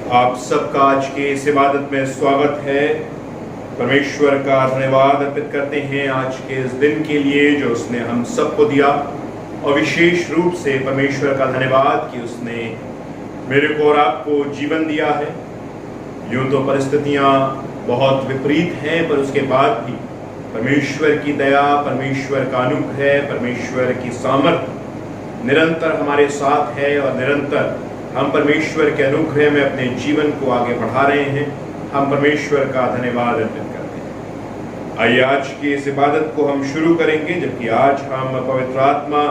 आप सबका आज के इस इबादत में स्वागत है। परमेश्वर का धन्यवाद अर्पित करते हैं आज के इस दिन के लिए जो उसने हम सबको दिया, और विशेष रूप से परमेश्वर का धन्यवाद कि उसने मेरे को और आपको जीवन दिया है। यूं तो परिस्थितियां बहुत विपरीत हैं, पर उसके बाद भी परमेश्वर की दया, परमेश्वर का अनुग्रह, परमेश्वर की सामर्थ्य निरंतर हमारे साथ है, और निरंतर हम परमेश्वर के अनुग्रह में अपने जीवन को आगे बढ़ा रहे हैं। हम परमेश्वर का धन्यवाद अर्पित करते हैं। आइए आज की इस इबादत को हम शुरू करेंगे, जबकि आज हम पवित्र आत्मा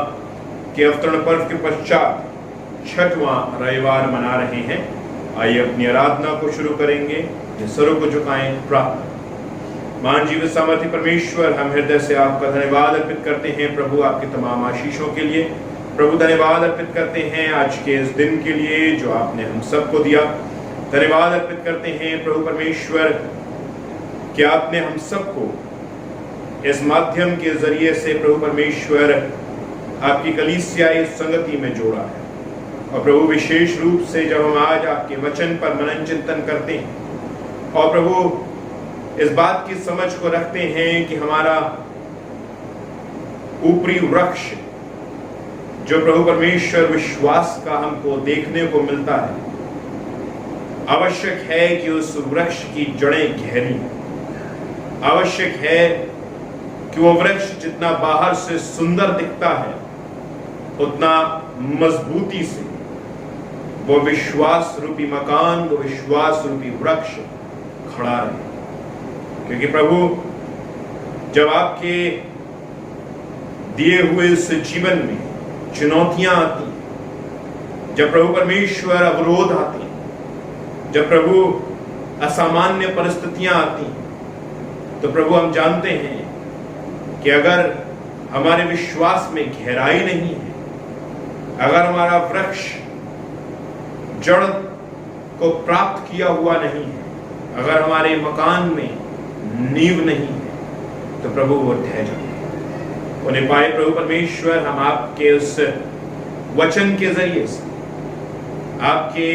के अवतरण पर्व के पश्चात 6वां रविवार मना रहे हैं। आइए अपनी आराधना को शुरू करेंगे। सरों को झुकाएं, प्रार्थना। महान जीवित सामर्थी परमेश्वर, हम हृदय से आपका धन्यवाद अर्पित करते हैं प्रभु, आपके तमाम आशीषों के लिए। प्रभु धन्यवाद अर्पित करते हैं आज के इस दिन के लिए जो आपने हम सबको दिया। धन्यवाद अर्पित करते हैं प्रभु परमेश्वर कि आपने हम सबको इस माध्यम के जरिए से प्रभु परमेश्वर आपकी कलीसिया इस संगति में जोड़ा है। और प्रभु विशेष रूप से जब हम आज आपके वचन पर मनन चिंतन करते हैं और प्रभु इस बात की समझ को रखते हैं कि हमारा ऊपरी वृक्ष जो प्रभु परमेश्वर विश्वास का हमको देखने को मिलता है, आवश्यक है कि उस वृक्ष की जड़ें गहरी, आवश्यक है कि वो वृक्ष जितना बाहर से सुंदर दिखता है उतना मजबूती से वो विश्वास रूपी मकान, वो विश्वास रूपी वृक्ष खड़ा रहे। क्योंकि प्रभु जब आपके दिए हुए इस जीवन में चुनौतियां आती, जब प्रभु परमेश्वर अवरोध आते, जब प्रभु असामान्य परिस्थितियां आती, तो प्रभु हम जानते हैं कि अगर हमारे विश्वास में गहराई नहीं है, अगर हमारा वृक्ष जड़ को प्राप्त किया हुआ नहीं है, अगर हमारे मकान में नींव नहीं है, तो प्रभु वो ढह जाता है। उन्हें पाए प्रभु परमेश्वर, हम आपके उस वचन के जरिए से आपके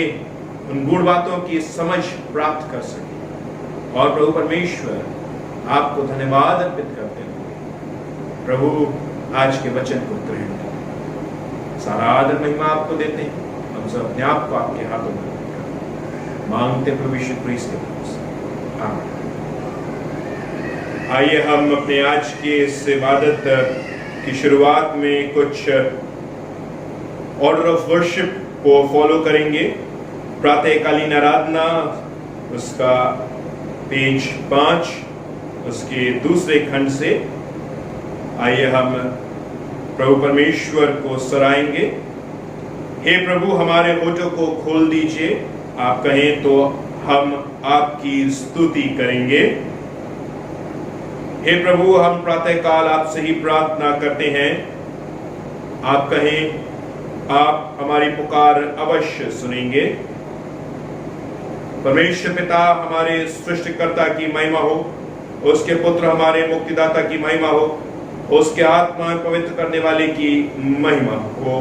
उन गुण बातों की समझ प्राप्त कर सके। और प्रभु परमेश्वर आपको धन्यवाद अर्पित करते हुए प्रभु आज के वचन को ग्रहण करें। सारा आदर महिमा आपको देते हैं। हम सब अपने आप को आपके हाथों में मांगते प्रभु यीशु क्रिस्त के नाम से, आमीन। आइए हम अपने आज की इस इबादत की शुरुआत में कुछ ऑर्डर ऑफ वर्शिप को फॉलो करेंगे। प्रातःकालीन आराधना, उसका पेज 5, उसके दूसरे खंड से आइए हम प्रभु परमेश्वर को सराहेंगे। हे प्रभु, हमारे होठों को खोल दीजिए, आप कहें तो हम आपकी स्तुति करेंगे। हे प्रभु, हम प्रातःकाल आपसे ही प्रार्थना करते हैं, आप कहें आप हमारी पुकार अवश्य सुनेंगे। परमेश्वर पिता हमारे सृष्टिकर्ता की महिमा हो, उसके पुत्र हमारे मुक्तिदाता की महिमा हो, उसके आत्मा पवित्र करने वाले की महिमा हो।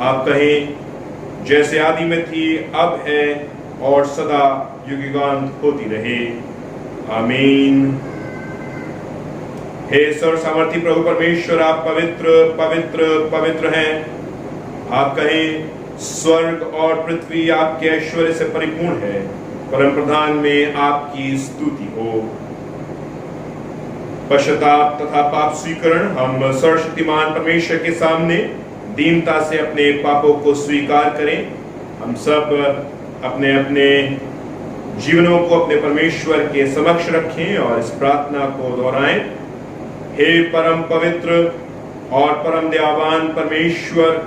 आप कहें जैसे आदि में थी, अब है और सदा युगांत होती रहे, आमीन। हे सर्व सामर्थी प्रभु परमेश्वर, आप पवित्र पवित्र पवित्र हैं। आप कहें स्वर्ग और पृथ्वी आपके ऐश्वर्य से परिपूर्ण है, परम प्रधान में आपकी स्तुति हो। पश्चाताप तथा पाप स्वीकरण, हम सर्वशक्तिमान परमेश्वर के सामने दीनता से अपने पापों को स्वीकार करें। हम सब अपने अपने जीवनों को अपने परमेश्वर के समक्ष रखें और इस प्रार्थना को दोहराएं। हे परम पवित्र और परम दयावान परमेश्वर,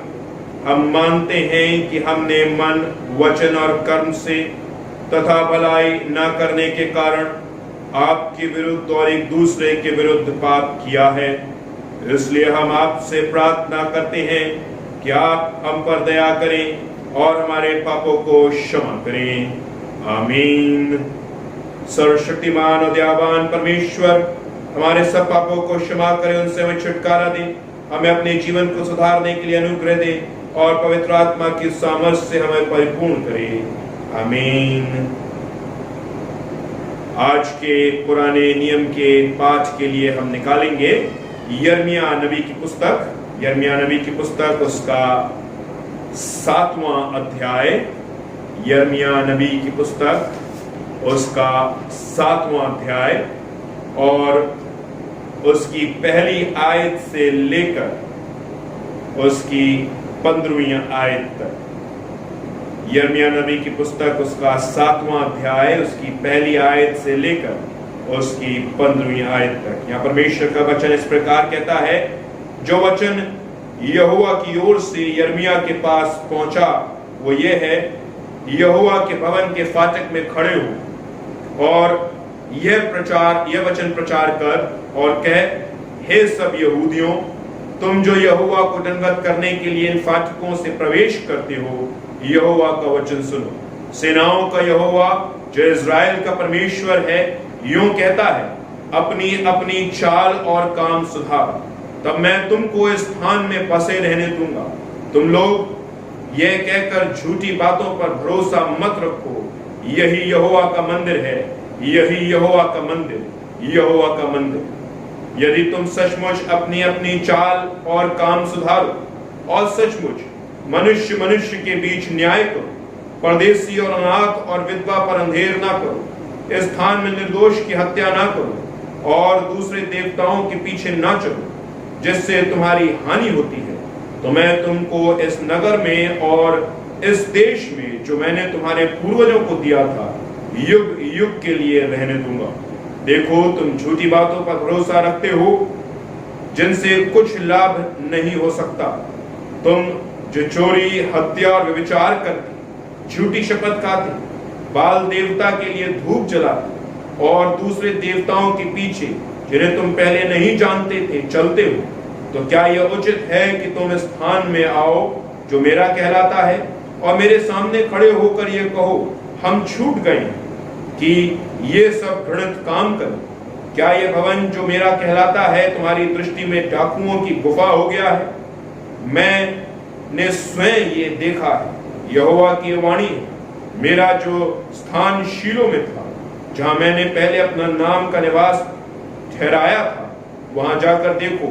हम मानते हैं कि हमने मन, वचन और कर्म से तथा भलाई न करने के कारण आपके विरुद्ध और एक दूसरे के विरुद्ध पाप किया है। इसलिए हम आपसे प्रार्थना करते हैं कि आप हम पर दया करें और हमारे पापों को क्षमा करें, आमीन। सर्वशक्तिमान और दयावान परमेश्वर, हमारे सब पापों को क्षमा करें, उनसे हमें छुटकारा दे, हमें अपने जीवन को सुधारने के लिए अनुग्रह दे और पवित्र आत्मा की सामर्थ्य से हमें परिपूर्ण करे, आमीन। आज के पुराने नियम के पाठ के लिए हम निकालेंगे यिर्मयाह नबी की पुस्तक, यिर्मयाह नबी की पुस्तक उसका 7वां अध्याय, यिर्मयाह नबी की पुस्तक उसका 7वां अध्याय और उसकी पहली आयत से लेकर उसकी 15वीं आयत तक। यिर्मयाह नबी की पुस्तक उसका 7वां अध्याय उसकी पहली आयत से लेकर उसकी 15वीं आयत तक। यहाँ परमेश्वर का वचन इस प्रकार कहता है, जो वचन यहोवा की ओर से यिर्मयाह के पास पहुंचा वो ये है, यहोवा के भवन के फाटक में खड़े हो और यह वचन प्रचार कर और कह, हे सब यहूदियों, तुम जो यहोवा को दंडवत करने के लिए इन फाटकों से प्रवेश करते हो, यहोवा का वचन सुनो। सेनाओं का यहोवा जो इज़राइल का परमेश्वर है यूं कहता है, अपनी अपनी चाल और काम सुधार, तब मैं तुमको इस स्थान में बसे रहने दूंगा। तुम लोग यह कहकर झूठी बातों पर भरोसा मत रखो, यही यहोवा का मंदिर है, यही यहोवा का मंदिर, यहोवा का मंदिर। यदि तुम सचमुच अपनी अपनी चाल और काम सुधारो और सचमुच मनुष्य मनुष्य के बीच न्याय करो, परदेशी और अनाथ और विधवा पर अंधेर ना करो, इस स्थान में निर्दोष की हत्या ना करो और दूसरे देवताओं के पीछे ना चलो जिससे तुम्हारी हानि होती है, तो मैं तुमको इस नगर में और इस देश में जो मैंने तुम्हारे पूर्वजों को दिया था युग युग के लिए रहने दूंगा। देखो, तुम झूठी बातों पर भरोसा रखते हो जिनसे कुछ लाभ नहीं हो सकता। तुम जो चोरी, हत्या और व्यभिचार करते, झूठी शपथ खाते, बाल देवता के लिए धूप जलाते और दूसरे देवताओं के पीछे जिन्हें तुम पहले नहीं जानते थे चलते हो, तो क्या यह उचित है कि तुम इस स्थान में आओ जो मेरा कहलाता है और मेरे सामने खड़े होकर यह कहो, हम छूट गए कि ये सब घृणित काम करें? क्या यह भवन जो मेरा कहलाता है तुम्हारी दृष्टि में डाकुओं की गुफा हो गया है? मैंने स्वयं ये देखा है, यहोवा की वाणी है। मेरा जो स्थान शीलो में था, जहां मैंने पहले अपना नाम का निवास ठहराया था, वहां जाकर देखो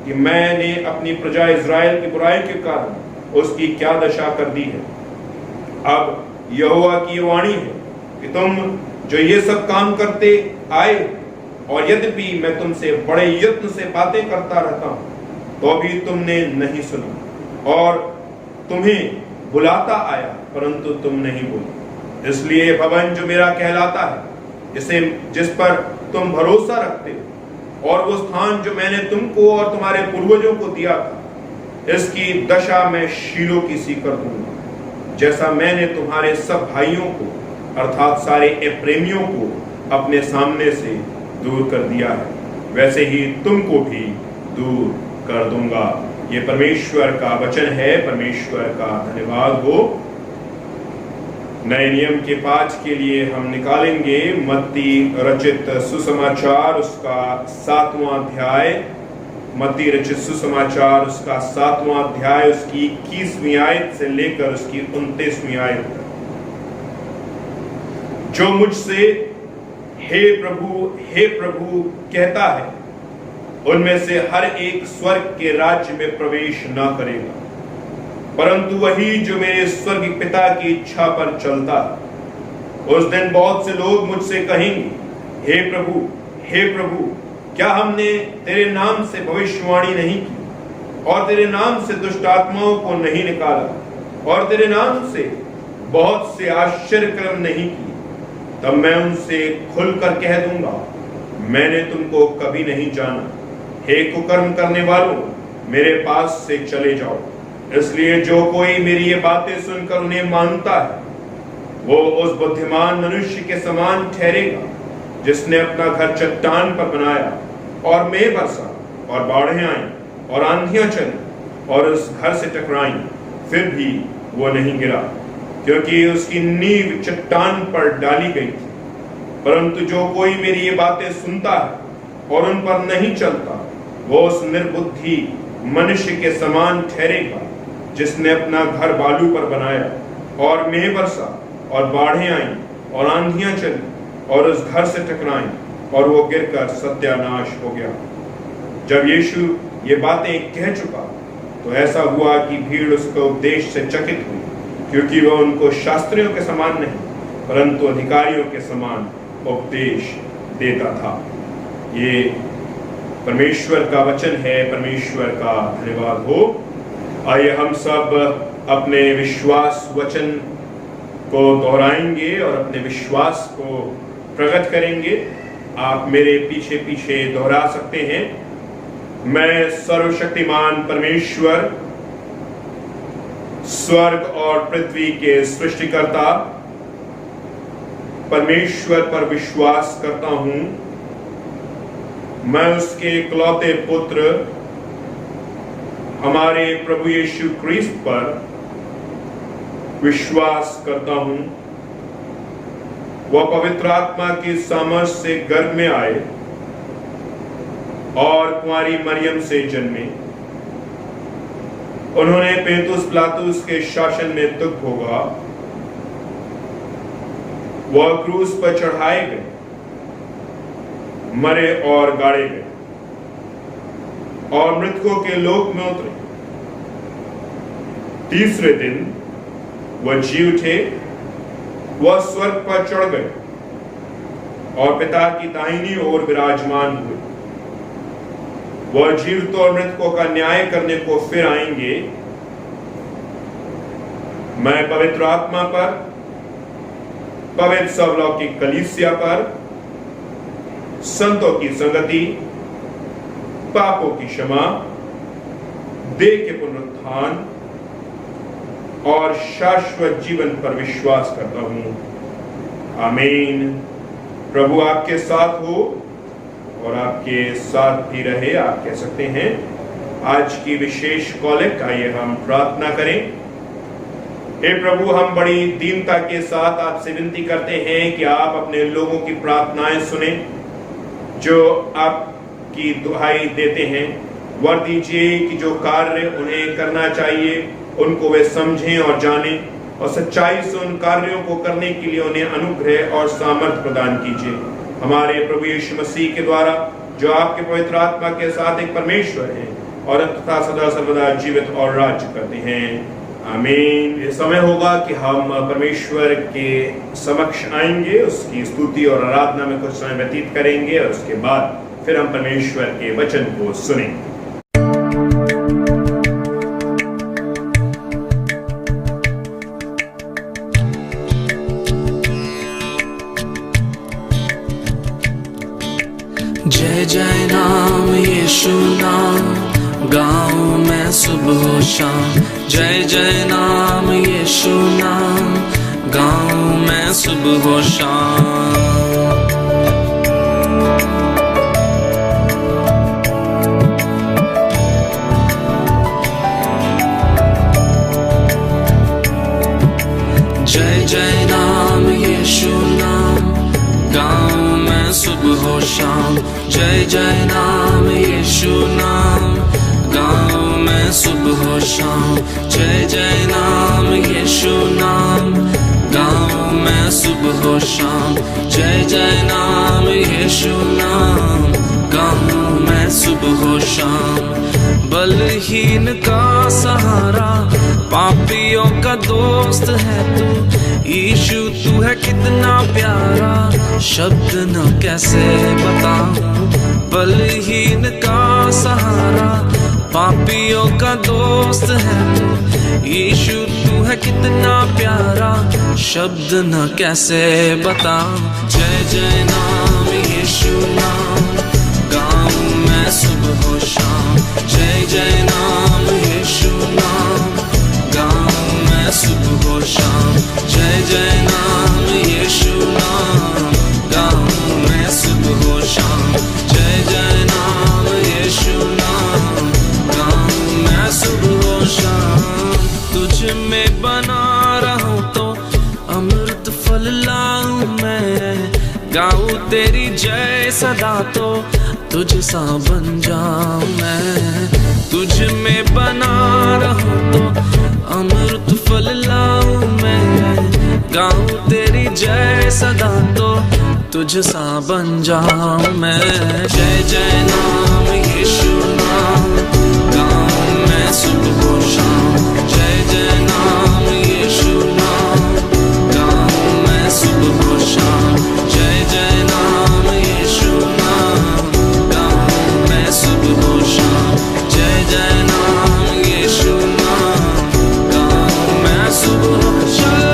कि मैंने अपनी प्रजा इज़राइल की बुराई के कारण उसकी क्या दशा कर दी है। अब यहोवा की वाणी है कि तुम जो ये सब काम करते आए और यद्यपि मैं तुमसे बड़े यत्न से बातें करता रहता हूं तो भी तुमने नहीं सुना, और तुम्हें बुलाता आया परंतु तुम नहीं बोले। इसलिए भवन जो मेरा कहलाता है, जिस पर तुम भरोसा रखते हो, और वो स्थान जो मैंने तुमको और तुम्हारे पूर्वजों को दिया था, इसकी दशा मैं शीलो की सी कर दूंगा, जैसा मैंने तुम्हारे सब भाइयों को अर्थात सारे एप्रेमियों को अपने सामने से दूर कर दिया है, वैसे ही तुमको भी दूर कर दूंगा। ये परमेश्वर का वचन है, परमेश्वर का धन्यवाद हो। नए नियम के पाठ के लिए हम निकालेंगे मत्ती रचित सुसमाचार उसका 7वां अध्याय, मत्ती रचित सुसमाचार उसका 7वां अध्याय उसकी 21वीं आयत से लेकर उसकी 29वीं आयत तक। जो मुझसे हे प्रभु कहता है, उनमें से हर एक स्वर्ग के राज्य में प्रवेश न करेगा, परंतु वही जो मेरे स्वर्गीय पिता की इच्छा पर चलता है। उस दिन बहुत से लोग मुझसे कहेंगे, हे प्रभु, क्या हमने तेरे नाम से भविष्यवाणी नहीं की और तेरे नाम से दुष्ट आत्माओं को नहीं निकाला और तेरे नाम से बहुत से आश्चर्य कर्म नहीं किए? तब मैं उनसे खुलकर कह दूंगा, मैंने तुमको कभी नहीं जाना। हे कुकर्म करने वालों, मेरे पास से चले जाओ। इसलिए जो कोई मेरी ये बातें सुनकर उन्हें मानता है, वो उस बुद्धिमान मनुष्य के समान ठहरेगा जिसने अपना घर चट्टान पर बनाया और मेघ बरसा और बाढ़ें आई और आंधियां चली और उस घर से टकराई, फिर भी वो नहीं गिरा, क्योंकि उसकी नींव चट्टान पर डाली गई थी। परंतु जो कोई मेरी ये बातें सुनता है और उन पर नहीं चलता, वो उस निर्बुद्धि मनुष्य के समान ठहरेगा जिसने अपना घर बालू पर बनाया और मेघ बरसा और बाढ़ें आईं और आंधियां चली और उस घर से टकराईं और वो गिरकर सत्यानाश हो गया। जब यीशु ये बातें कह चुका तो ऐसा हुआ कि भीड़ उसके उपदेश से चकित हुई, क्योंकि वह उनको शास्त्रियों के समान नहीं परंतु अधिकारियों के समान उपदेश देता था। ये परमेश्वर का वचन है, परमेश्वर का धन्यवाद हो। आइए हम सब अपने विश्वास वचन को दोहराएंगे और अपने विश्वास को प्रकट करेंगे। आप मेरे पीछे पीछे दोहरा सकते हैं। मैं सर्वशक्तिमान परमेश्वर, स्वर्ग और पृथ्वी के सृष्टिकर्ता परमेश्वर पर विश्वास करता हूं। मैं उसके इकलौते पुत्र हमारे प्रभु यीशु क्रिस्त पर विश्वास करता हूं। वह पवित्र आत्मा की सामर्थ से गर्भ में आए और कुंवारी मरियम से जन्मे। उन्होंने पेंतुस पिलातुस के शासन में दुख भोगा। वह क्रूस पर चढ़ाए गए, मरे और गाड़े गए और मृतकों के लोक में उतरे। तीसरे दिन वह जी उठे, वह स्वर्ग पर चढ़ गए और पिता की दाहिनी ओर विराजमान हुए। वह जीवितों और मृतकों का न्याय करने को फिर आएंगे। मैं पवित्र आत्मा पर, पवित्र सर्वलौकिक कलीसिया पर, संतों की संगति, पापों की क्षमा, देह के पुनरुत्थान और शाश्वत जीवन पर विश्वास करता हूं। आमीन। प्रभु आपके साथ हो और आपके साथ भी रहे। आप कह सकते हैं आज की विशेष कॉलेक्ट। आइए हम प्रार्थना करें। हे प्रभु, हम बड़ी दीनता के साथ आपसे विनती करते हैं कि आप अपने लोगों की प्रार्थनाएं सुने जो आपकी दुहाई देते हैं। वर दीजिए कि जो कार्य उन्हें करना चाहिए उनको वे समझें और जानें और सच्चाई से उन कार्यों को करने के लिए उन्हें अनुग्रह और सामर्थ्य प्रदान कीजिए। हमारे प्रभु यीशु मसीह के द्वारा, जो आपके पवित्र आत्मा के साथ एक परमेश्वर हैं और तथा सदा सर्वदा जीवित और राज्य करते हैं। आमीन। ये समय होगा कि हम परमेश्वर के समक्ष आएंगे, उसकी स्तुति और आराधना में कुछ समय व्यतीत करेंगे और उसके बाद फिर हम परमेश्वर के वचन को सुनेंगे। जय जय नाम यीशु नाम, गाऊं मैं सुबह शाम। जय जय नाम यीशु नाम, गाऊं मैं सुबह शाम। जय जय नाम यीशु नाम, गाऊं मैं सुबह शाम। जय जय नाम यीशु नाम, गाऊं मैं सुबह शाम। जय जय नाम यीशु नाम, गाऊं मैं सुबह शाम। जय जय नाम यीशु नाम, गाऊं मैं सुबह शाम। बलहीन का सहारा, पापियों का दोस्त है तू। यीशु तू है कितना प्यारा, शब्द न कैसे बताऊं। बलहीन का सहारा, पापियों का दोस्त है तू। यीशु तू है कितना प्यारा, शब्द न कैसे बताऊं। जय जय नाम यीशु नाम, गाऊं मैं सुबह शाम। जय जय नाम यीशु नाम, गाऊं मैं सुबह शाम। जय जय नाम यीशु नाम, गाऊं मैं सुबह शाम। जय जय नाम यीशु नाम, गाऊं मैं सुबह शाम। तुझ में बना रहूं तो अमृत फल लाऊं मैं। गाऊं तेरी जय सदा तो तुझ सा बन जाऊं मैं। तुझ में बना रहूं तो अमृत फल लाऊं मैं। गाऊं तेरी जय सदा तो तुझ सा बन जाऊं मैं। जय जय नाम यीशु नाम गाऊं मैं सुबह और शाम। जय जय नाम यीशु नाम गाऊं मैं सुबह और शाम। जय जय नाम यीशु नाम गाऊं मैं सुबह और शाम। जय जय नाम यीशु नाम गाऊं मैं सुबह और शाम।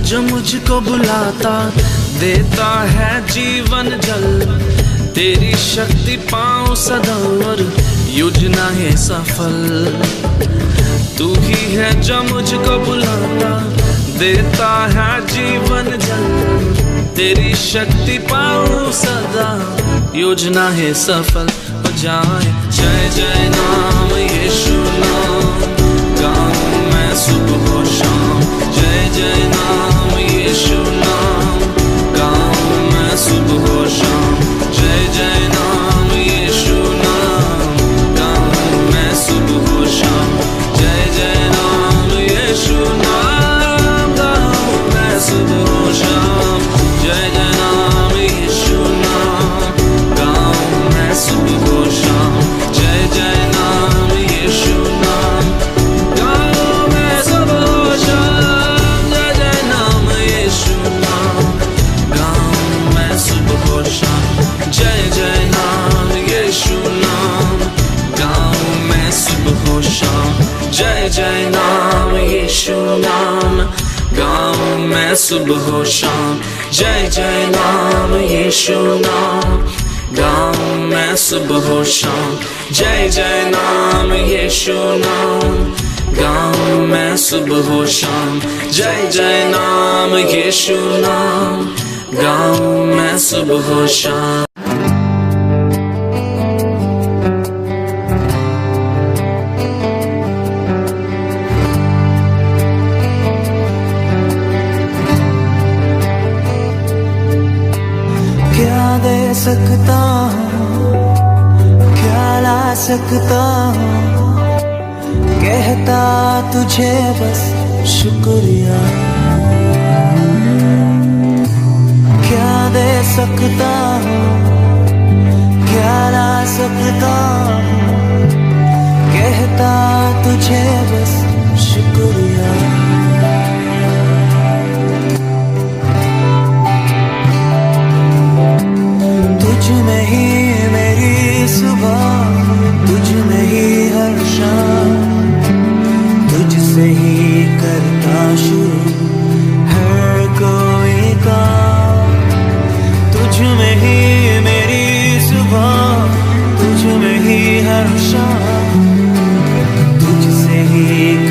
जो मुझको बुलाता देता है जीवन जल। तेरी शक्ति पाऊं सदा और योजना है सफल। तू ही है जो मुझको बुलाता देता है जीवन जल। तेरी शक्ति पाऊं सदा योजना है सफल हो जाए। जय जय नाम यीशु नाम गाऊं मैं सुबह और शाम। जय जय नाम यीशु नाम गाऊं मैं सुबह और शाम। जय जय नाम यीशु नाम गाऊं मैं सुबह और शाम। जय जय नाम यीशु नाम गाऊं मैं सुबह और शाम। जय जय नाम यीशु नाम गाऊं मैं सुबह और शाम। जय जय नाम यीशु नाम गाऊं मैं सुबह और शाम। जय जय नाम यीशु नाम गाऊं मैं सुबह और शाम। जय जय नाम यीशु नाम गाऊं मैं सुबह और शाम। जय जय नाम यीशु नाम गाऊं मैं सुबह और शाम। जय जय नाम यीशु नाम गाऊं मैं सुबह और शाम। जय जय नाम यीशु नाम गाऊं मैं सुबह और शाम। जय जय नाम यीशु नाम गाऊं मैं सुबह और शाम। क्या दे सकता हूँ, क्या ला सकता हूँ, कहता तुझे बस शुक्रिया। क्या दे सकता हूँ, क्या ला सकता हूँ, कहता तुझे बस शुक्रिया। तुझ में ही मेरी सुबह, तुझ में ही हर शाम, तुझसे ही करता शुरू हर कोई काम। तुझ में ही मेरी सुबह, तुझ में ही हर शाम, तुझसे ही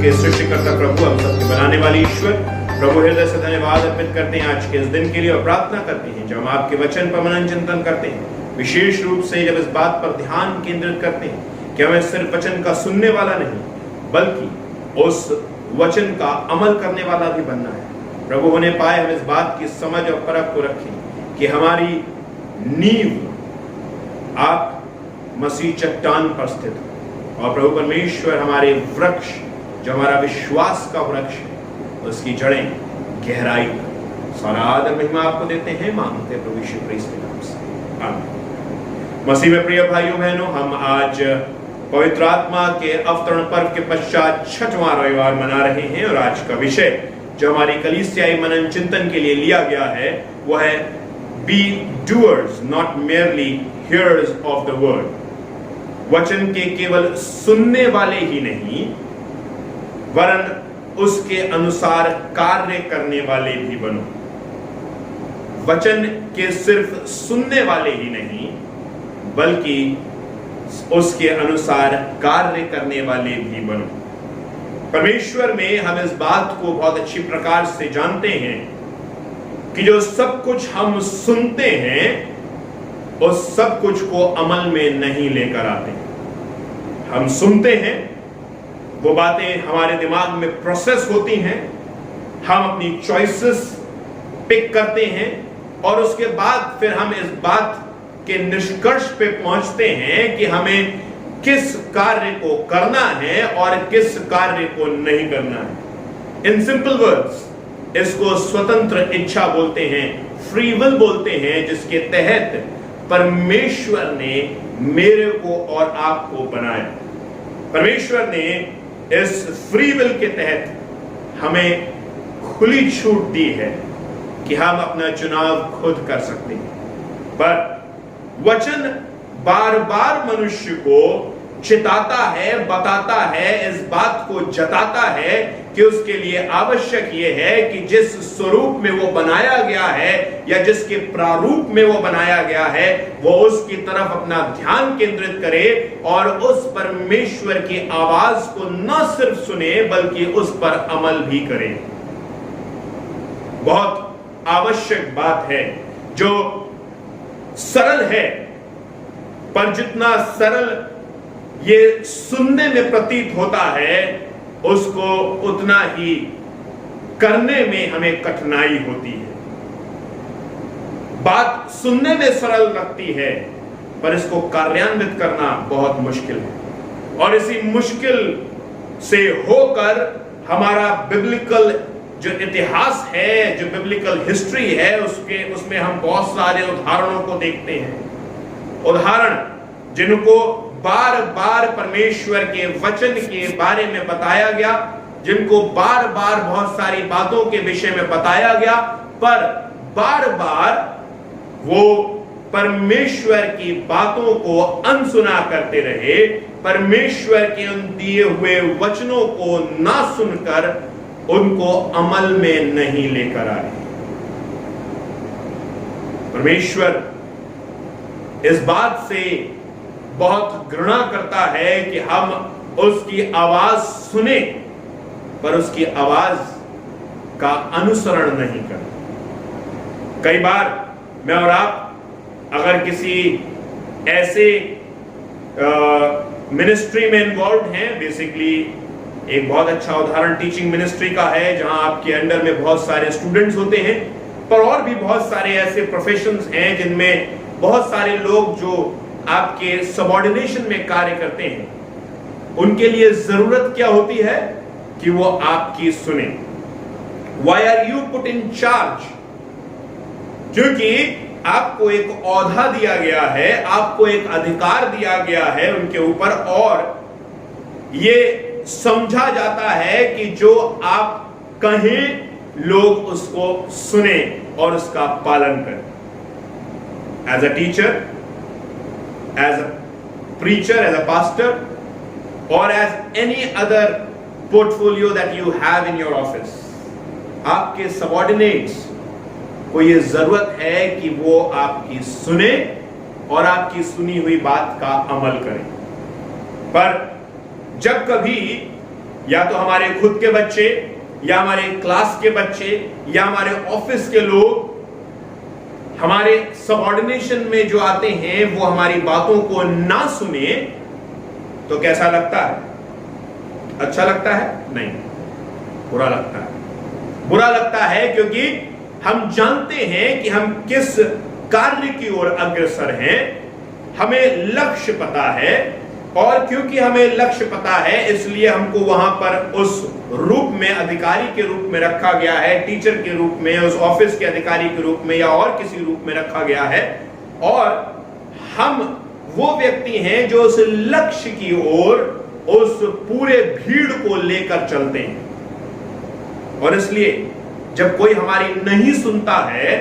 सबके सृष्टिकर्ता प्रभु, हम सबके बनाने वाले ईश्वर प्रभु, हृदय से धन्यवाद अर्पित करते हैं आज के इस दिन के लिए और प्रार्थना करते हैं जब हम आपके वचन पर मनन चिंतन करते हैं, विशेष रूप से जब इस बात पर ध्यान केंद्रित करते हैं कि हमें सिर्फ वचन का सुनने वाला नहीं बल्कि उस वचन का अमल करने वाला भी बनना है। प्रभु होने पाए हम इस बात की समझ और परख को रखें कि हमारी नींव आप मसीह चट्टान पर स्थित हो और प्रभु परमेश्वर हमारे वृक्ष जो हमारा विश्वास का वृक्ष है उसकी जड़ें गहराई सारा आदर महिमा आपको देते हैं, मांगते प्रभु यीशु मसीह के नाम से आमीन। मसीह में प्रिय भाइयों बहनों, हम आज पवित्र आत्मा के अवतरण पर्व के पश्चात छठवां रविवार मना रहे हैं और आज का विषय जो हमारी कलीसियाई मनन चिंतन के लिए लिया गया है वह है be doers not merely hearers of the word. वचन के केवल सुनने वाले ही नहीं वरन उसके अनुसार कार्य करने वाले भी बनो। वचन के सिर्फ सुनने वाले ही नहीं बल्कि उसके अनुसार कार्य करने वाले भी बनो। परमेश्वर में हम इस बात को बहुत अच्छी प्रकार से जानते हैं कि जो सब कुछ हम सुनते हैं उस सब कुछ को अमल में नहीं लेकर आते। हम सुनते हैं, वो बातें हमारे दिमाग में प्रोसेस होती हैं, हम अपनी चॉइसेस पिक करते हैं और उसके बाद फिर हम इस बात के निष्कर्ष पे पहुंचते हैं कि हमें किस कार्य को करना है और किस कार्य को नहीं करना है। इन सिंपल वर्ड्स इसको स्वतंत्र इच्छा बोलते हैं, फ्री विल बोलते हैं, जिसके तहत परमेश्वर ने मेरे को और आपको बनाया। परमेश्वर ने इस फ्री विल के तहत हमें खुली छूट दी है कि हम अपना चुनाव खुद कर सकते हैं। पर वचन बार बार मनुष्य को चिताता है, बताता है, इस बात को जताता है कि उसके लिए आवश्यक यह है कि जिस स्वरूप में वो बनाया गया है या जिसके प्रारूप में वो बनाया गया है वो उसकी तरफ अपना ध्यान केंद्रित करे और उस परमेश्वर की आवाज को न सिर्फ सुने बल्कि उस पर अमल भी करे। बहुत आवश्यक बात है जो सरल है, पर जितना सरल ये सुनने में प्रतीत होता है उसको उतना ही करने में हमें कठिनाई होती है। बात सुनने में सरल लगती है पर इसको कार्यान्वित करना बहुत मुश्किल है और इसी मुश्किल से होकर हमारा बिब्लिकल जो इतिहास है, जो बिब्लिकल हिस्ट्री है, उसमें हम बहुत सारे उदाहरणों को देखते हैं। उदाहरण जिनको बार बार परमेश्वर के वचन के बारे में बताया गया, जिनको बार बार बहुत सारी बातों के विषय में बताया गया, पर बार बार वो परमेश्वर की बातों को अनसुना करते रहे, परमेश्वर के उन दिए हुए वचनों को ना सुनकर उनको अमल में नहीं लेकर आए। परमेश्वर इस बात से बहुत घृणा करता है कि हम उसकी आवाज सुने पर उसकी आवाज का अनुसरण नहीं करते। कई बार मैं और आप अगर किसी ऐसे मिनिस्ट्री में इन्वॉल्व हैं, बेसिकली एक बहुत अच्छा उदाहरण टीचिंग मिनिस्ट्री का है जहां आपके अंडर में बहुत सारे स्टूडेंट्स होते हैं, पर और भी बहुत सारे ऐसे प्रोफेशंस हैं जिनमें बहुत सारे लोग जो आपके सबऑर्डिनेशन में कार्य करते हैं। उनके लिए जरूरत क्या होती है कि वो आपकी सुने। Why are you put in charge? क्योंकि आपको एक औहदा दिया गया है, आपको एक अधिकार दिया गया है उनके ऊपर और ये समझा जाता है कि जो आप कहें लोग उसको सुने और उसका पालन करें। As a teacher, as a preacher, as a pastor, or as any other portfolio that you have in your office, आपके subordinates को ये जरूरत है कि वो आपकी सुने और आपकी सुनी हुई बात का अमल करें। पर जब कभी या तो हमारे खुद के बच्चे, या हमारे क्लास के बच्चे, या हमारे ऑफिस के लोग, हमारे सबऑर्डिनेशन में जो आते हैं, वो हमारी बातों को ना सुने तो कैसा लगता है? अच्छा लगता है? नहीं, बुरा लगता है। बुरा लगता है क्योंकि हम जानते हैं कि हम किस कार्य की ओर अग्रसर हैं, हमें लक्ष्य पता है, और क्योंकि हमें लक्ष्य पता है इसलिए हमको वहां पर उस रूप में, अधिकारी के रूप में रखा गया है, टीचर के रूप में, उस ऑफिस के अधिकारी के रूप में, या और किसी रूप में रखा गया है, और हम वो व्यक्ति हैं जो उस लक्ष्य की ओर, उस पूरे भीड़ को लेकर चलते हैं। और इसलिए जब कोई हमारी नहीं सुनता है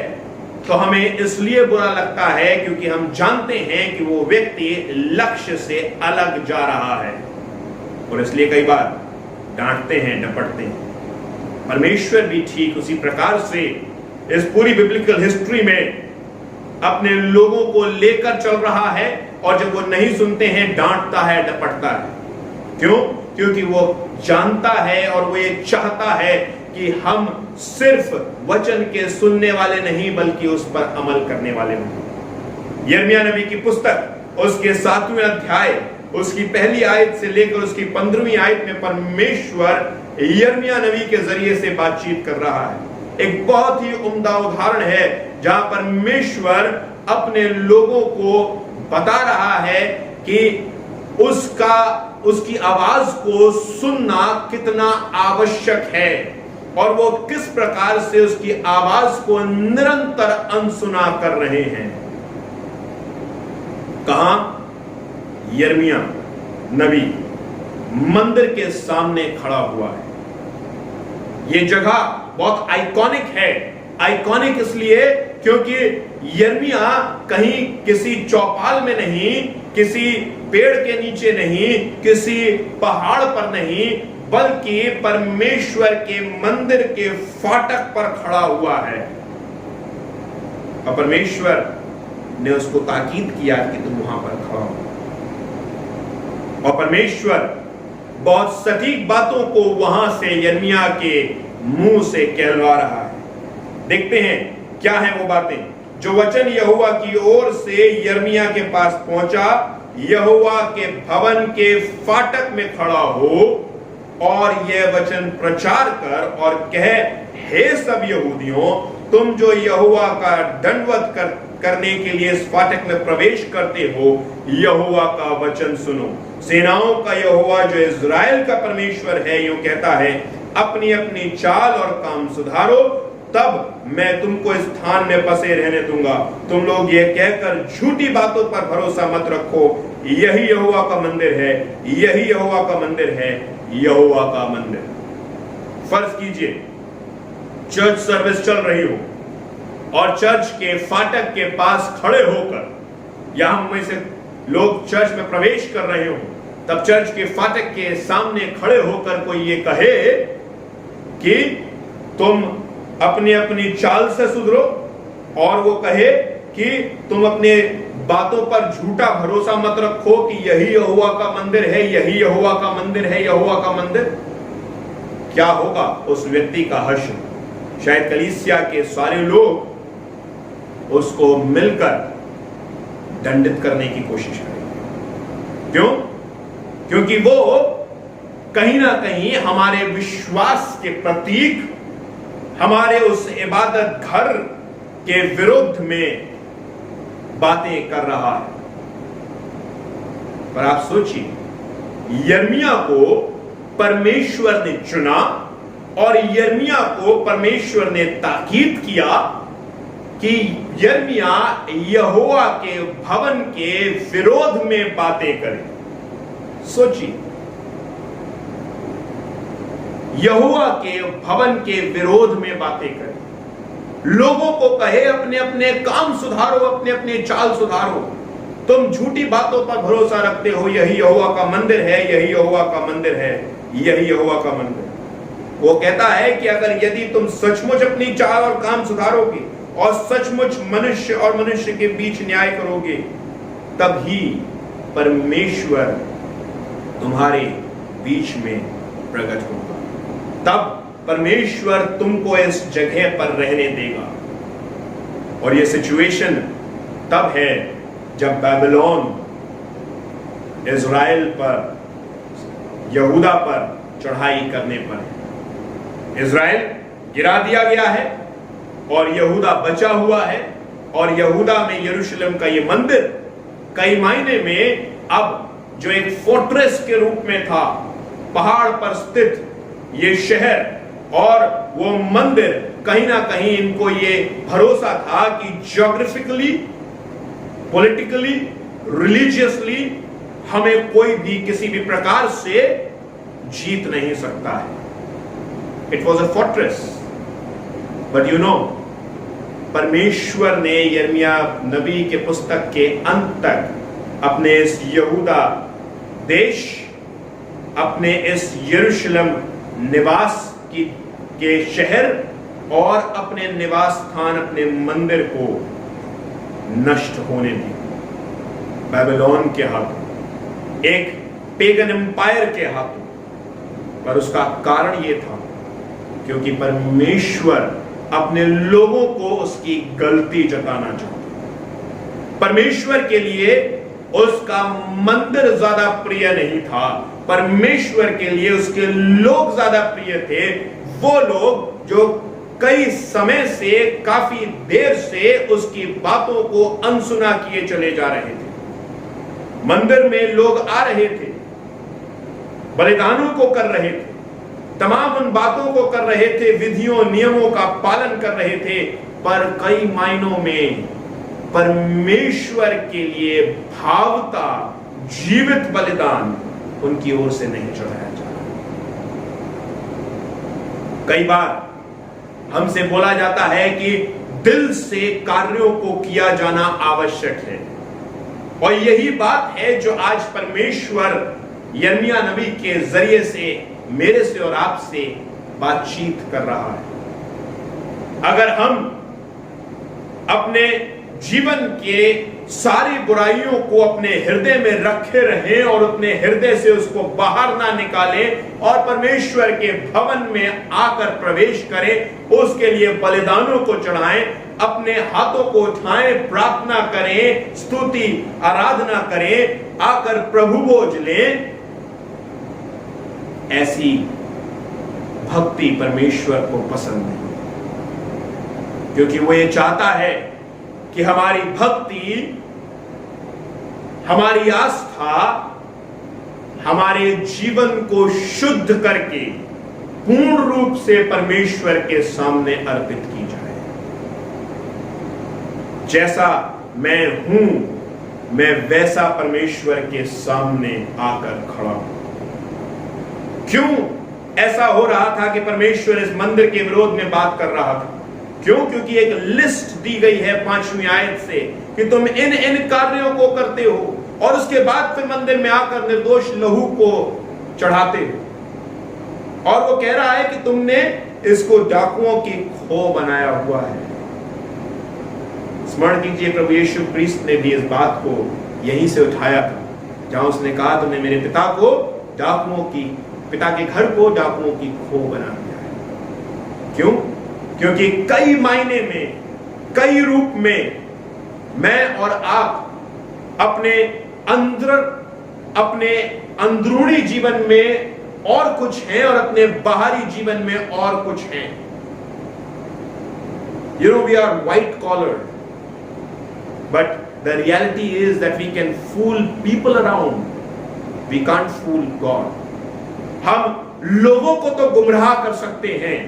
तो हमें इसलिए बुरा लगता है क्योंकि हम जानते हैं कि वो व्यक्ति लक्ष्य से अलग जा रहा है, और इसलिए कई बार डांटते हैं, डपटते हैं। परमेश्वर भी ठीक उसी प्रकार से इस पूरी बिब्लिकल हिस्ट्री में अपने लोगों को लेकर चल रहा है, और जब वो नहीं सुनते हैं डांटता है, डपटता है। क्यों? क्योंकि वो जानता है और वो ये चाहता है कि हम सिर्फ वचन के सुनने वाले नहीं बल्कि उस पर अमल करने वाले हों। यिर्मयाह नबी की पुस्तक, उसके 7वें अध्याय, उसकी पहली आयत से लेकर उसकी 15वीं आयत में परमेश्वर यिर्मयाह नबी के जरिए से बातचीत कर रहा है। एक बहुत ही उम्दा उदाहरण है जहां परमेश्वर अपने लोगों को बता रहा है कि उसकी आवाज को सुनना कितना आवश्यक है, और वो किस प्रकार से उसकी आवाज को निरंतर अनसुना कर रहे हैं। कहां? यिर्मयाह नबी मंदिर के सामने खड़ा हुआ है। ये जगह बहुत आइकॉनिक है। आइकॉनिक इसलिए क्योंकि यिर्मयाह कहीं किसी चौपाल में नहीं, किसी पेड़ के नीचे नहीं, किसी पहाड़ पर नहीं, बल्कि परमेश्वर के मंदिर के फाटक पर खड़ा हुआ है। और परमेश्वर ने उसको ताकीद किया कि तुम वहां पर खड़ा हो। और परमेश्वर बहुत सटीक बातों को वहां से यिर्मयाह के मुंह से कहलवा रहा है। देखते हैं क्या है वो बातें। जो वचन यहोवा की ओर से यिर्मयाह के पास पहुंचा, यहोवा के भवन के फाटक में खड़ा हो और यह वचन प्रचार कर और कह, हे सब यहूदियों, तुम जो यहोवा का दंडवत करने के लिए इस फाटक में प्रवेश करते हो, यहोवा का वचन सुनो। सेनाओं का यहोवा जो इज़राइल का परमेश्वर है यूं कहता है, अपनी अपनी चाल और काम सुधारो, तब मैं तुमको इस स्थान में बसे रहने दूंगा। तुम लोग ये कहकर झूठी बातों पर भरोसा मत रखो, यही यहोवा का मंदिर है, यही यहोवा का मंदिर है, यहोवा का मंदिर। फर्ज कीजिए चर्च सर्विस चल रही हो और चर्च के फाटक के पास खड़े होकर, या हम में से लोग चर्च में प्रवेश कर रहे हो, तब चर्च के फाटक के सामने खड़े होकर कोई ये कहे कि तुम अपनी अपनी चाल से सुधरो, और वो कहे कि तुम अपने बातों पर झूठा भरोसा मत रखो कि यही यहोवा का मंदिर है, यही यहोवा का मंदिर है, यहोवा का मंदिर। क्या होगा उस व्यक्ति का हश्र? शायद कलीसिया के सारे लोग उसको मिलकर दंडित करने की कोशिश करेंगे। क्यों? क्योंकि वो कहीं ना कहीं हमारे विश्वास के प्रतीक, हमारे उस इबादत घर के विरुद्ध में बातें कर रहा है। पर आप सोचिए, यिर्मयाह को परमेश्वर ने चुना और यिर्मयाह को परमेश्वर ने ताकीद किया कि यिर्मयाह यहोवा के भवन के विरोध में बातें करे। सोचिए, यहोवा के भवन के विरोध में बातें करे, लोगों को कहे अपने अपने काम सुधारो, अपने अपने चाल सुधारो, तुम झूठी बातों पर भरोसा रखते हो, यही यहोवा का मंदिर है, यही यहोवा का मंदिर है, यही यहोवा का मंदिर। वो कहता है कि अगर यदि तुम सचमुच अपनी चाल और काम सुधारोगे और सचमुच मनुष्य और मनुष्य के बीच न्याय करोगे, तब ही परमेश्वर तुम्हारे बीच में प्रकट होगा, तब परमेश्वर तुमको इस जगह पर रहने देगा। और यह सिचुएशन तब है जब बाबिलोन इज़राइल पर, यहूदा पर चढ़ाई करने पर। इज़राइल गिरा दिया गया है और यहूदा बचा हुआ है, और यहूदा में यरूशलेम का ये मंदिर कई मायने में अब जो एक फोर्ट्रेस के रूप में था, पहाड़ पर स्थित ये शहर और वो मंदिर, कहीं ना कहीं इनको ये भरोसा था कि ज्योग्राफिकली, पॉलिटिकली, रिलीजियसली हमें कोई भी किसी भी प्रकार से जीत नहीं सकता है। It was a fortress, but you know, परमेश्वर ने यिर्मयाह नबी के पुस्तक के अंत तक अपने इस यहूदा देश, अपने इस यरूशलेम निवास के शहर और अपने निवास स्थान, अपने मंदिर को नष्ट होने दी बाबिलोन के हाथों, एक पेगन एम्पायर के हाथों। पर उसका कारण यह था क्योंकि परमेश्वर अपने लोगों को उसकी गलती जताना चाहता। परमेश्वर के लिए उसका मंदिर ज्यादा प्रिय नहीं था, परमेश्वर के लिए उसके लोग ज्यादा प्रिय थे। वो लोग जो कई समय से, काफी देर से उसकी बातों को अनसुना किए चले जा रहे थे। मंदिर में लोग आ रहे थे, बलिदानों को कर रहे थे, तमाम उन बातों को कर रहे थे, विधियों नियमों का पालन कर रहे थे, पर कई मायनों में परमेश्वर के लिए भावता जीवित बलिदान उनकी ओर से नहीं चढ़ाया जा रहा। कई बार हमसे बोला जाता है कि दिल से कार्यों को किया जाना आवश्यक है, और यही बात है जो आज परमेश्वर यिर्मयाह नबी के जरिए से मेरे से और आपसे बातचीत कर रहा है। अगर हम अपने जीवन के सारी बुराइयों को अपने हृदय में रखे रहें और अपने हृदय से उसको बाहर ना निकालें और परमेश्वर के भवन में आकर प्रवेश करें, उसके लिए बलिदानों को चढ़ाएं, अपने हाथों को उठाएं, प्रार्थना करें, स्तुति आराधना करें, आकर प्रभु बोझ लें, ऐसी भक्ति परमेश्वर को पसंद नहीं, क्योंकि वो ये चाहता है कि हमारी भक्ति, हमारी आस्था हमारे जीवन को शुद्ध करके पूर्ण रूप से परमेश्वर के सामने अर्पित की जाए। जैसा मैं हूं, मैं वैसा परमेश्वर के सामने आकर खड़ा हूं। क्यों ऐसा हो रहा था कि परमेश्वर इस मंदिर के विरोध में बात कर रहा था? क्यों? क्योंकि एक लिस्ट दी गई है 5वीं आयत से कि तुम इन इन कार्यों को करते हो और उसके बाद फिर मंदिर में आकर निर्दोष लहू को चढ़ाते हो। और वो कह रहा है कि तुमने इसको डाकुओं की खो बनाया हुआ है। स्मरण कीजिए, प्रभु यीशु क्रिस्त ने भी इस बात को यहीं से उठाया था, जहां उसने कहा तुमने मेरे पिता को डाकुओं की, पिता के घर को डाकुओं की खो बना दिया है। क्यों? क्योंकि कई मायने में, कई रूप में मैं और आप अपने अंदरूनी जीवन में और कुछ हैं और अपने बाहरी जीवन में और कुछ हैं। You know, we are white collared, but the reality is that we can fool people around, we can't fool God. हम लोगों को तो गुमराह कर सकते हैं,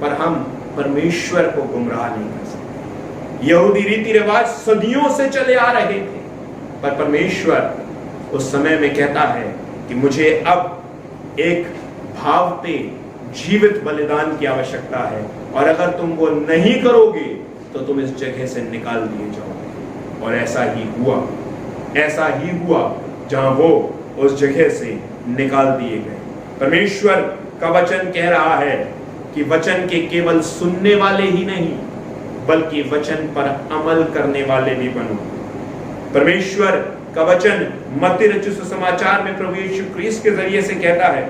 पर हम परमेश्वर को गुमराह नहीं कर सकते। यहूदी रीति रिवाज सदियों से चले आ रहे थे, पर परमेश्वर उस समय में कहता है कि मुझे अब एक भावते जीवित बलिदान की आवश्यकता है, और अगर तुम वो नहीं करोगे तो तुम इस जगह से निकाल दिए जाओगे। और ऐसा ही हुआ जहां वो उस जगह से निकाल दिए गए। परमेश्वर का वचन कह रहा है कि वचन के केवल सुनने वाले ही नहीं, बल्कि वचन पर अमल करने वाले भी बनो। परमेश्वर का वचन मत्ती रचित सुसमाचार में प्रभु यीशु क्रिस्त के जरिए से कहता है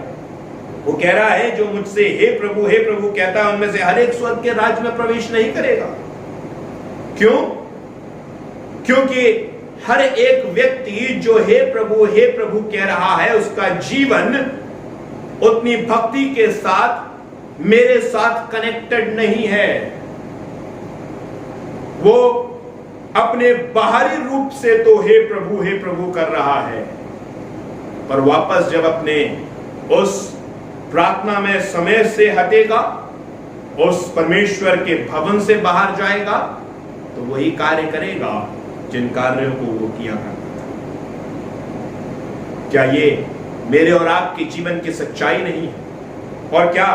वो कह रहा है जो मुझसे हे प्रभु कहता है उनमें से हर एक स्वर्ग के राज्य में प्रवेश नहीं करेगा। क्यों? क्योंकि हर एक व्यक्ति जो हे प्रभु कह रहा है उसका जीवन उतनी भक्ति के साथ मेरे साथ कनेक्टेड नहीं है। वो अपने बाहरी रूप से तो हे प्रभु कर रहा है, पर वापस जब अपने उस प्रार्थना में समय से हटेगा, उस परमेश्वर के भवन से बाहर जाएगा, तो वही कार्य करेगा जिन कार्यों को वो किया करता था। क्या ये मेरे और आपके जीवन की सच्चाई नहीं है? और क्या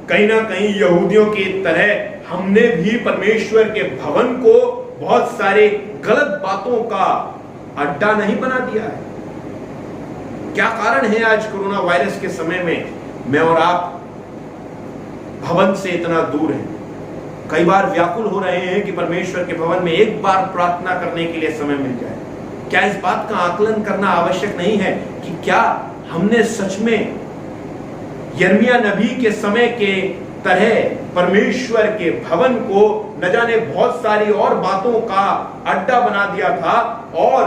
कहीं ना कहीं यहूदियों की तरह हमने भी परमेश्वर के भवन को बहुत सारे गलत बातों का अड्डा नहीं बना दिया है? क्या कारण है आज कोरोना वायरस के समय में मैं और आप भवन से इतना दूर हैं? कई बार व्याकुल हो रहे हैं कि परमेश्वर के भवन में एक बार प्रार्थना करने के लिए समय मिल जाए। क्या इस बात का आकलन करना आवश्यक नहीं है कि क्या हमने सच में यिर्मयाह नबी के समय के तरह परमेश्वर के भवन को न जाने बहुत सारी और बातों का अड्डा बना दिया था, और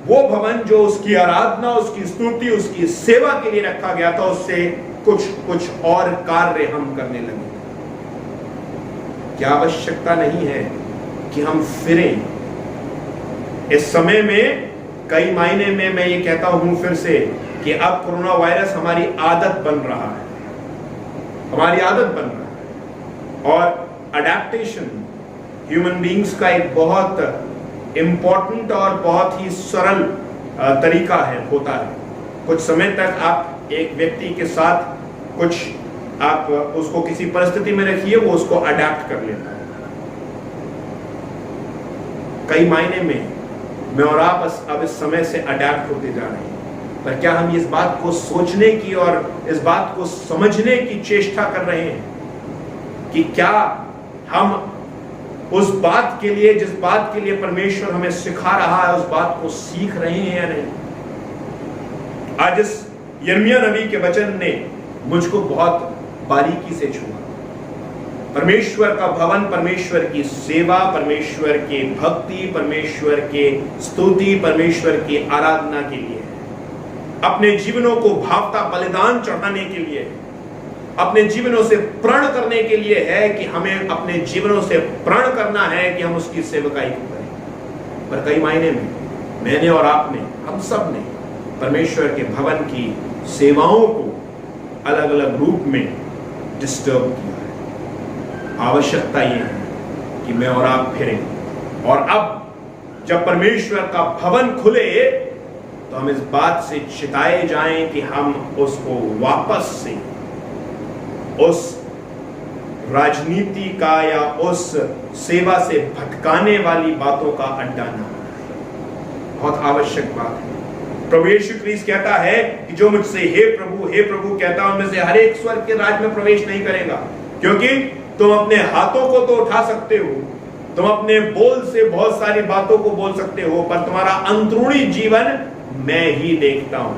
वो भवन जो उसकी आराधना, उसकी स्तुति, उसकी सेवा के लिए रखा गया था, उससे कुछ और कार्य हम करने लगे? क्या आवश्यकता नहीं है कि हम फिरें? इस समय में कई मायने में मैं ये कहता हूं फिर से कि अब कोरोना वायरस हमारी आदत बन रहा है, हमारी आदत बन रहा है। और अडैप्टेशन ह्यूमन बीइंग्स का एक बहुत इंपॉर्टेंट और बहुत ही सरल तरीका होता है। कुछ समय तक आप एक व्यक्ति के साथ आप उसको किसी परिस्थिति में रखिए, वो उसको अडैप्ट कर लेता है। कई मायने में मैं और आप अब इस समय से अडैप्ट होते जा रहे हैं, पर क्या हम इस बात को सोचने की और इस बात को समझने की चेष्टा कर रहे हैं कि क्या हम उस बात के लिए, जिस बात के लिए परमेश्वर हमें सिखा रहा है, उस बात को सीख रहे हैं या नहीं? आज इस यिर्मयाह नबी के वचन ने मुझको बहुत बारीकी से छुआ। परमेश्वर का भवन, परमेश्वर की सेवा, परमेश्वर की भक्ति, परमेश्वर के स्तुति, परमेश्वर की आराधना के लिए, अपने जीवनों को भावता बलिदान चढ़ाने के लिए, अपने जीवनों से प्रण करने के लिए है कि हमें अपने जीवनों से प्रण करना है कि हम उसकी सेवकाई करें। पर कई मायने में मैंने और आपने, हम सब ने परमेश्वर के भवन की सेवाओं को अलग अलग रूप में डिस्टर्ब किया है। आवश्यकता यह है कि मैं और आप फिरें, और अब जब परमेश्वर का भवन खुले तो हम इस बात से चिताए जाएं कि हम उसको वापस से उस राजनीति का या उस सेवा से भटकाने वाली बातों का अड्डा ना हो। बहुत आवश्यक बात है। प्रभु यीशु ख्रीस्त कहता है कि जो मुझसे हे प्रभु कहता है उनमें से हर एक स्वर्ग के राज्य में प्रवेश नहीं करेगा। क्योंकि तुम अपने हाथों को तो उठा सकते हो, तुम अपने बोल से बहुत सारी बातों को बोल सकते हो, पर तुम्हारा अंदरूनी जीवन मैं ही देखता हूं।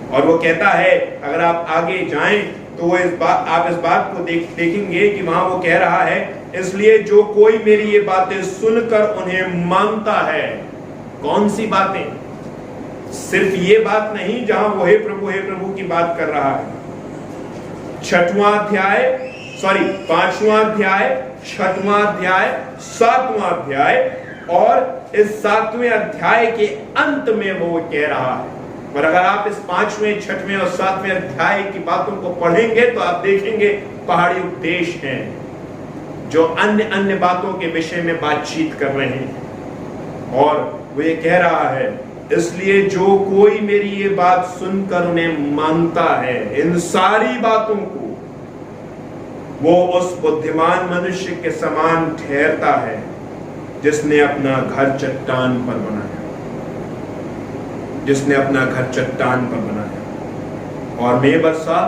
और वो कहता है, अगर आप आगे जाएं तो वो आप इस बात को देखेंगे कि वहां वो कह रहा है, इसलिए जो कोई मेरी ये बातें सुनकर उन्हें मानता है। कौन सी बातें? सिर्फ ये बात नहीं जहां वो हे प्रभु की बात कर रहा है। 5वां अध्याय, 6वां अध्याय, 7वां अध्याय, और इस 7वें अध्याय के अंत में वो कह रहा है। और अगर आप इस 5वें, 6वें और 7वें अध्याय की बातों को पढ़ेंगे तो आप देखेंगे पहाड़ी उपदेश हैं जो अन्य बातों के विषय में बातचीत कर रहे हैं। और वो ये कह रहा है, इसलिए जो कोई मेरी ये बात सुनकर उन्हें मानता है, इन सारी बातों को, वो उस बुद्धिमान मनुष्य के समान ठहरता है जिसने अपना घर चट्टान पर बनाया, जिसने अपना घर चट्टान पर बनाया। और मेघ बरसा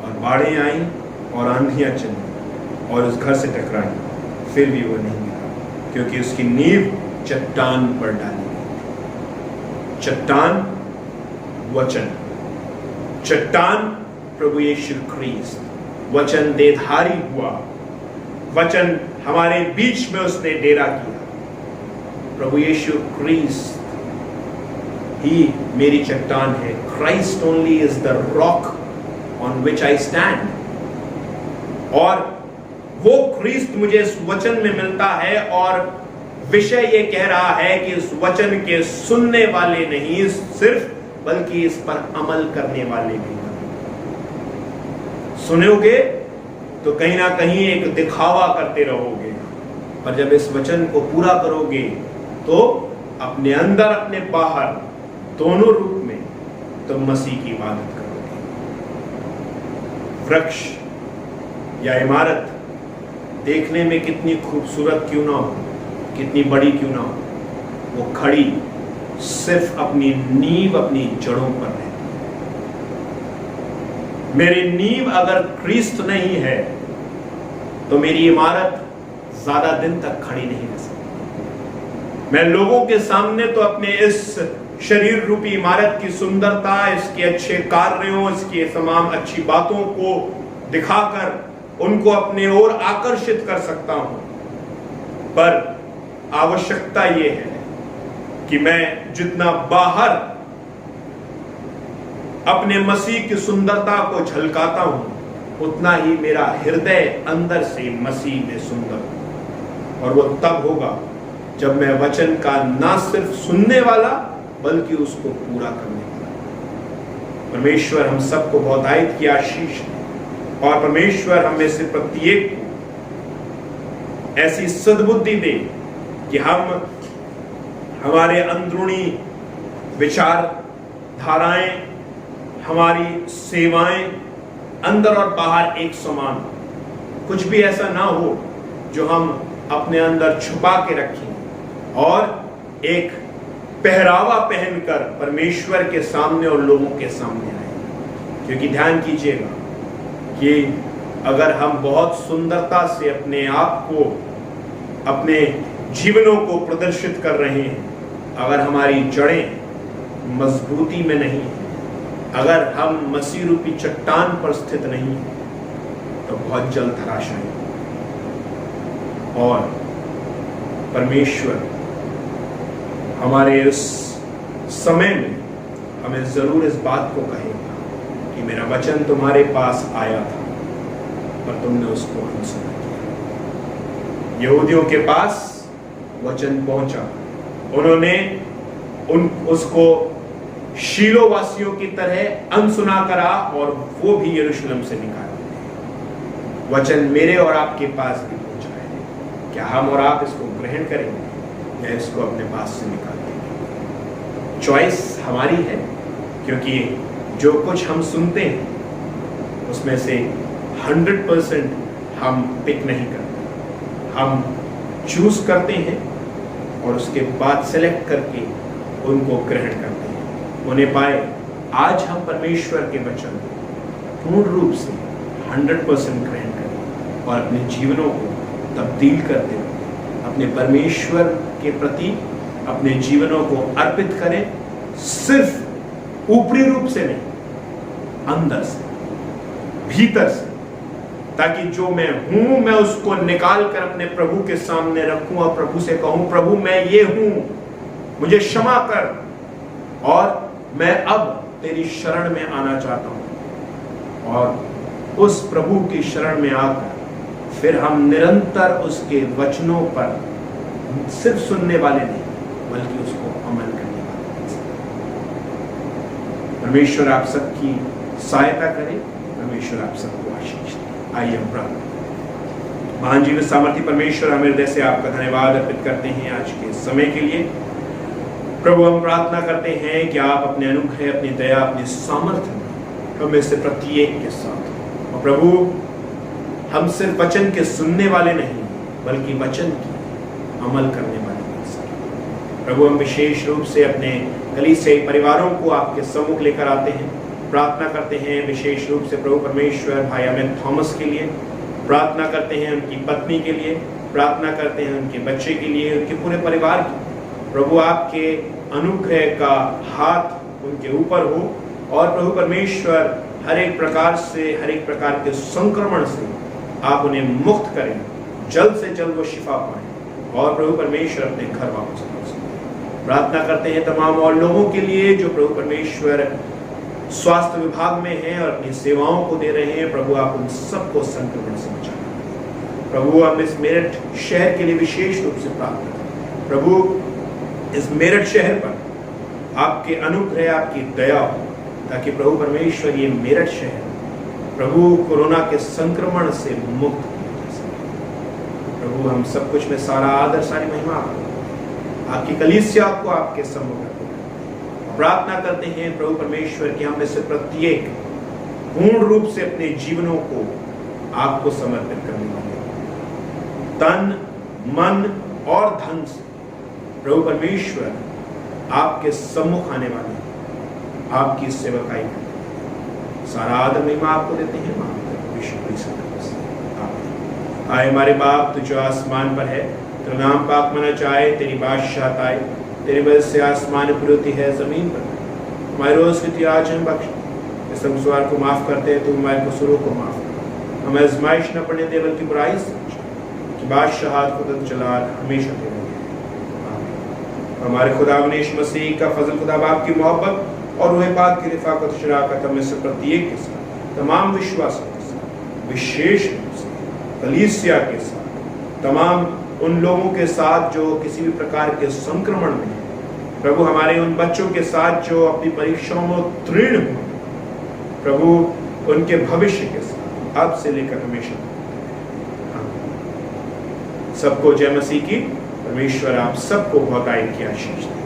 और बाढ़ें आई और आंधियां चली और उस घर से टकराई, फिर भी वो नहीं गिरा क्योंकि उसकी नींव चट्टान पर डाली गई। चट्टान वचन, चट्टान प्रभु यीशु ख्रीस्त, वचन देहधारी हुआ, वचन हमारे बीच में उसने डेरा किया। प्रभु यीशु ख्रीस्त ही मेरी चट्टान है। Christ only is the rock on which I stand. और वो ख्रीस्त मुझे इस वचन में मिलता है, और विषय ये कह रहा है कि इस वचन के सुनने वाले नहीं सिर्फ, बल्कि इस पर अमल करने वाले भी। सुनोगे तो कहीं ना कहीं एक दिखावा करते रहोगे, पर जब इस वचन को पूरा करोगे तो अपने अंदर अपने बाहर दोनों रूप में तुम मसीह की इबादत करोगे। वृक्ष या इमारत देखने में कितनी खूबसूरत क्यों ना हो, कितनी बड़ी क्यों ना हो, वो खड़ी सिर्फ अपनी नींव, अपनी जड़ों पर है। मेरी नींव अगर ख्रीस्त नहीं है तो मेरी इमारत ज्यादा दिन तक खड़ी नहीं रह सकती। मैं लोगों के सामने तो अपने इस शरीर रूपी इमारत की सुंदरता, इसके अच्छे कार्यों, इसकी तमाम अच्छी बातों को दिखाकर उनको अपने ओर आकर्षित कर सकता हूं, पर आवश्यकता यह है कि मैं जितना बाहर अपने मसीह की सुंदरता को झलकाता हूं, उतना ही मेरा हृदय अंदर से मसीह में सुंदर हो। और वो तब होगा जब मैं वचन का ना सिर्फ सुनने वाला बल्कि उसको पूरा करने वाला। परमेश्वर हम सबको बहुतायत की आशीष दे, और परमेश्वर हमें से प्रत्येक को ऐसी सद्बुद्धि दे कि हम हमारे अंदरूनी विचार धाराएं, हमारी सेवाएं अंदर और बाहर एक समान, कुछ भी ऐसा ना हो जो हम अपने अंदर छुपा के रखें, और एक पहरावा पहनकर परमेश्वर के सामने और लोगों के सामने आए। क्योंकि ध्यान कीजिएगा कि अगर हम बहुत सुंदरता से अपने आप को, अपने जीवनों को प्रदर्शित कर रहे हैं, अगर हमारी जड़ें मजबूती में नहीं है, अगर हम मसीह रूपी चट्टान पर स्थित नहीं है, तो बहुत जल्द धराशायी। और परमेश्वर हमारे इस समय में हमें जरूर इस बात को कहेगा कि मेरा वचन तुम्हारे पास आया था, पर तुमने उसको अनसुना किया। यहूदियों के पास वचन पहुंचा, उन्होंने उसको शीलो वासियों की तरह अनसुना करा, और वो भी यरूशलेम से निकाल दिए। वचन मेरे और आपके पास भी पहुंचा है। क्या हम और आप इसको ग्रहण करेंगे या इसको अपने पास से निकाल देंगे? चॉइस हमारी है, क्योंकि जो कुछ हम सुनते हैं उसमें से 100% हम पिक नहीं करते, हम चूज करते हैं और उसके बाद सेलेक्ट करके उनको ग्रहण करते हैं, उन्हें पाए। आज हम परमेश्वर के वचन पूर्ण रूप से 100% ग्रहण करें और अपने जीवनों को तब्दील करते हुए अपने परमेश्वर के प्रति अपने जीवनों को अर्पित करें, सिर्फ ऊपरी रूप से नहीं, अंदर से, भीतर से, ताकि जो मैं हूं मैं उसको निकाल कर अपने प्रभु के सामने रखूं और प्रभु से कहूं, प्रभु मैं ये हूं, मुझे क्षमा कर, और मैं अब तेरी शरण में आना चाहता हूं। और उस प्रभु की शरण में आकर फिर हम निरंतर उसके वचनों पर सिर्फ सुनने वाले नहीं, बल्कि उसको अमल करने वाले। परमेश्वर आप सबकी सहायता करे, परमेश्वर आप सबको आशीष दे। आइए हम प्रार्थना। महान जीवित सामर्थी परमेश्वर, हम हृदय से आपका धन्यवाद अर्पित करते हैं आज के समय के लिए। प्रभु हम प्रार्थना करते हैं कि आप अपने अनुग्रह, अपनी दया, अपनी सामर्थ्य हमें से प्रत्येक के साथ, और प्रभु हम सिर्फ वचन के सुनने वाले नहीं, बल्कि वचन की अमल करने वाले बन सके। प्रभु हम विशेष रूप से अपने कलीसियाई परिवारों को आपके सम्मुख लेकर आते हैं, प्रार्थना करते हैं विशेष रूप से प्रभु परमेश्वर भाई अमित थॉमस के लिए, प्रार्थना करते हैं उनकी पत्नी के लिए, प्रार्थना करते हैं उनके बच्चे के लिए, उनके पूरे परिवार की। प्रभु आपके अनुग्रह का हाथ उनके ऊपर हो, और प्रभु परमेश्वर हर एक प्रकार से, हर एक प्रकार के संक्रमण से आप उन्हें मुक्त करें, जल्द से जल्द वो शिफा पाएं और प्रभु परमेश्वर अपने घर वापस लौट सकें। प्रार्थना करते हैं तमाम और लोगों के लिए जो प्रभु परमेश्वर स्वास्थ्य विभाग में हैं और अपनी सेवाओं को दे रहे हैं। प्रभु आप उन सबको संक्रमण से बचाएं। प्रभु हम इस मेरठ शहर के लिए विशेष रूप से प्रार्थना करें। प्रभु इस मेरठ शहर पर आपके अनुग्रह, आपकी दया हो, ताकि प्रभु परमेश्वर ये मेरठ शहर प्रभु कोरोना के संक्रमण से मुक्त किया जा सके। प्रभु हम सब कुछ में सारा आदर, सारी महिमा आपकी कलीसिया को आपके सम्मुख रखते हैं। प्रार्थना करते हैं प्रभु परमेश्वर कि हम में से प्रत्येक पूर्ण रूप से अपने जीवनों को आपको समर्पित करने वाले, तन, मन और धन से प्रभु परमेश्वर आपके सम्मुख आने वाले, आपकी सेवकाई करते हैं। सारा आदर महिमा आपको देते हैं। आए हमारे बाप, तू जो आसमान पर है, तेरा नाम पाक मना जाए, तेरी बादशाहत आए, तेरी वजह से आसमान पर होती है जमीन पर। हमारे रोज की आज हम बख्श, इस हम सवाल को माफ करते हैं, तू हमारे कसूरों को माफ कर, हमें आजमाइश न पड़ने दे बल्कि बुराई से कि बादशाहत खुद चला हमेशा तेरे। हमारे खुदा यीशु मसीह का फजल, खुदा बाप की मोहब्बत और वह पाक की रिफाकत शराकत हमें से प्रत्येक के साथ, तमाम विश्वासियों के साथ, विशेष रूप से कलीसिया के साथ, तमाम उन लोगों के साथ जो किसी भी प्रकार के संक्रमण में हैं। प्रभु हमारे उन बच्चों के साथ जो अपनी परीक्षाओं में उत्तीर्ण हुए, प्रभु उनके भविष्य के साथ अब से लेकर हमेशा। सबको जय मसीह की। परमेश्वर आप सबको बहुत आयत की आशीष दे।